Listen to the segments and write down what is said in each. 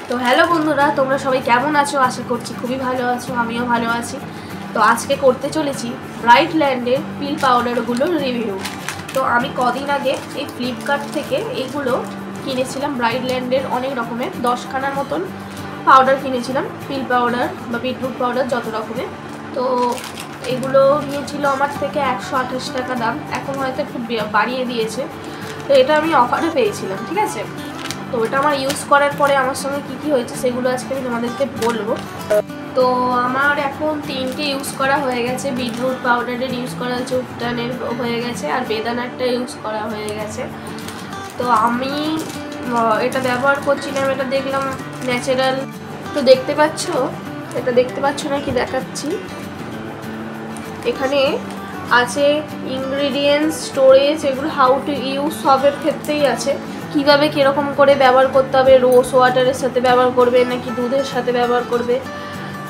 তো হ্যালো বন্ধুরা, তোমরা সবাই কেমন আছো? আশা করছি খুবই ভালো আছো, আমিও ভালো আছি। তো আজকে করতে চলেছি ব্রাইটল্যান্ডের পিল পাউডারগুলোর রিভিউ। তো আমি কদিন আগে এই ফ্লিপকার্ট থেকে এইগুলো কিনেছিলাম, ব্রাইটল্যান্ডের অনেক রকমের 10খানার মতন পাউডার কিনেছিলাম, পিল পাউডার বা বিটরুট পাউডার যত রকমের। তো এগুলো নিয়েছিল আমার থেকে 128 টাকা দাম, এখন হয়তো একটু বাড়িয়ে দিয়েছে। তো এটা আমি অফারে পেয়েছিলাম, ঠিক আছে। তো এটা আমার ইউজ করার পরে আমার সঙ্গে কী কী হয়েছে সেগুলো আজকে আমি তোমাদেরকে বলবো। তো আমার এখন 3টে ইউজ করা হয়ে গেছে, বিটরুট পাউডারের ইউজ করা হয়েছে, উপটানের হয়ে গেছে, আর বেদানারটা ইউজ করা হয়ে গেছে। তো আমি এটা ব্যবহার করছিলাম, এটা দেখলাম ন্যাচারাল। তো দেখতে পাচ্ছ, এটা দেখতে পাচ্ছ না কি দেখাচ্ছি, এখানে আছে ইনগ্রিডিয়েন্টস, স্টোরেজ, এগুলো হাউ টু ইউজ সবের ক্ষেত্রেই আছে। কীভাবে কীরকম করে ব্যবহার করতে হবে, রোজ ওয়াটারের সাথে ব্যবহার করবে নাকি দুধের সাথে ব্যবহার করবে,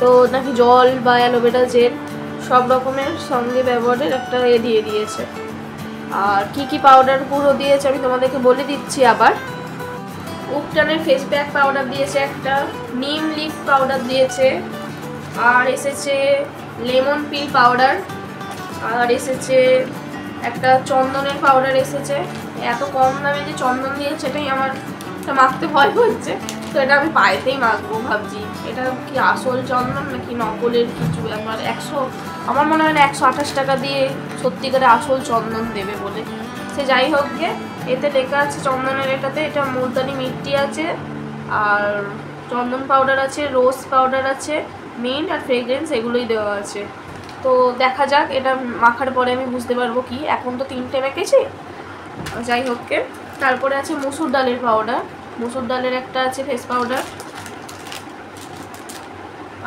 তো নাকি জল বা অ্যালোভেরা জেল, সব রকমের সঙ্গে ব্যবহারের একটা দিয়ে দিয়েছে। আর কি কি পাউডারগুলো দিয়েছে আমি তোমাদেরকে বলে দিচ্ছি আবার। উপটানের ফেস প্যাক পাউডার দিয়েছে একটা, নিম লিফ পাউডার দিয়েছে, আর এসেছে লেমন পিল পাউডার, আর এসেছে একটা চন্দনের পাউডার এসেছে। এত কম দামে যে চন্দন দিয়েছে সেটাই আমার মাখতে ভয় হচ্ছে। তো এটা আমি পায়েতেই মাখবো ভাবছি, এটা কি আসল চন্দন নাকি নকলের কিছু ব্যাপার। আমার মনে হয় না 128 টাকা দিয়ে সত্যিকারে আসল চন্দন দেবে বলে। সে যাই হোক গে, এতে লেখা আছে চন্দনের, এটাতে এটা মুলতানি মিট্টি আছে, আর চন্দন পাউডার আছে, রোজ পাউডার আছে, মিন্ট আর ফ্রেগ্রেন্স, এগুলোই দেওয়া আছে। তো দেখা যাক, এটা মাখার পরে আমি বুঝতে পারবো কি। এখন তো 3টে মেখেছি, যাই হোক কে। তারপরে আছে মুসুর ডালের পাউডার, মুসুর ডালের একটা আছে ফেস পাউডার,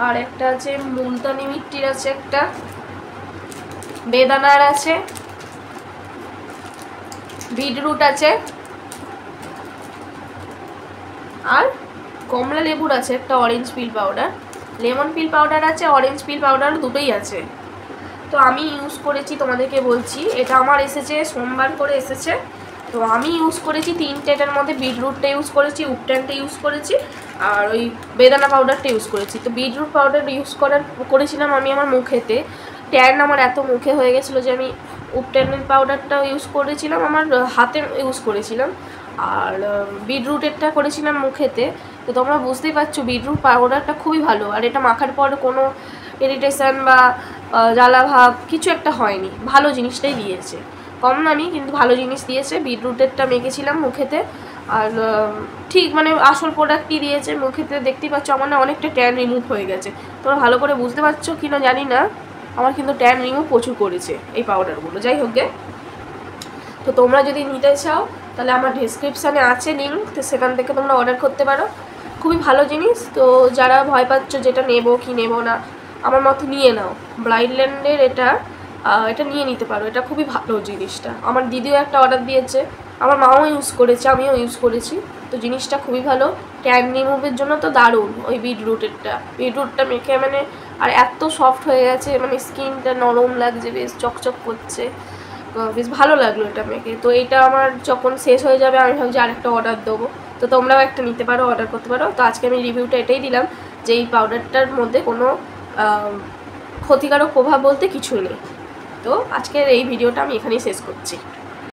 আর একটা আছে মুলতানি মিট্টির আছে একটা, বেদানার আছে, বিটরুট আছে, আর কমলা লেবুর আছে একটা, অরেঞ্জ পিল পাউডার, লেমন পিল পাউডার আছে, অরেঞ্জ পিল পাউডার, দুটোই আছে। তো আমি ইউজ করেছি, তোমাদেরকে বলছি, এটা আমার এসেছে সোমবার করে এসেছে। তো আমি ইউজ করেছি 3টেটার মধ্যে বিটরুটটা ইউজ করেছি, উপটানটা ইউজ করেছি, আর ওই বেদানা পাউডারটা ইউজ করেছি। তো বিটরুট পাউডার ইউজ করেছিলাম আমি আমার মুখেতে, ট্যান আমার এত মুখে হয়ে গেছিলো যে আমি উপটানের পাউডারটা ইউজ করেছিলাম, আমার হাতে ইউজ করেছিলাম, আর বিটরুটেরটা করেছিলাম মুখেতে। তো তোমরা বুঝতেই পারছো বিটরুট পাউডারটা খুবই ভালো, আর এটা মাখার পর কোনো ইরিটেশন বা জ্বালা ভাব কিছু একটা হয়নি, ভালো জিনিসটাই দিয়েছে। কম দামি কিন্তু ভালো জিনিস দিয়েছে। বিটরুটেরটা মেখেছিলাম মুখেতে, আর ঠিক মানে আসল প্রোডাক্টই দিয়েছে মুখেতে। দেখতেই পাচ্ছ আমার না অনেকটা ট্যান রিমুভ হয়ে গেছে। তোমরা ভালো করে বুঝতে পারছো কি না জানি না, আমার কিন্তু ট্যান রিমুভ প্রচুর করেছে এই পাউডারগুলো। যাই হোক গে, তো তোমরা যদি নিতে চাও তাহলে আমার ডেসক্রিপশানে আছে লিঙ্ক, তো সেখান থেকে তোমরা অর্ডার করতে পারো। খুবই ভালো জিনিস। তো যারা ভয় পাচ্ছ যেটা নেবো কি নেবো না, আমার মতো নিয়ে নাও, ব্রাইটল্যান্ডের এটা নিয়ে নিতে পারো, এটা খুবই ভালো জিনিসটা। আমার দিদিও একটা অর্ডার দিয়েছে, আমার মাও ইউজ করেছে, আমিও ইউজ করেছি। তো জিনিসটা খুবই ভালো, ট্যান রিমুভের জন্য তো দারুণ। ওই বিটরুটটা মেখে মানে আর এত সফট হয়ে গেছে, মানে স্কিনটা নরম লাগছে, বেশ চকচক করছে, বেশ ভালো লাগলো এটা মেখে। তো এটা আমার যখন শেষ হয়ে যাবে আমি ভাবছি আরেকটা অর্ডার দেবো। তো তোমরাও একটা নিতে পারো, অর্ডার করতে পারো। তো আজকে আমি রিভিউটা এটাই দিলাম যে এই পাউডারটার মধ্যে কোনো ক্ষতিকারক প্রভাব বলতে কিছুই নেই। তো আজকের এই ভিডিওটা আমি এখানেই শেষ করছি।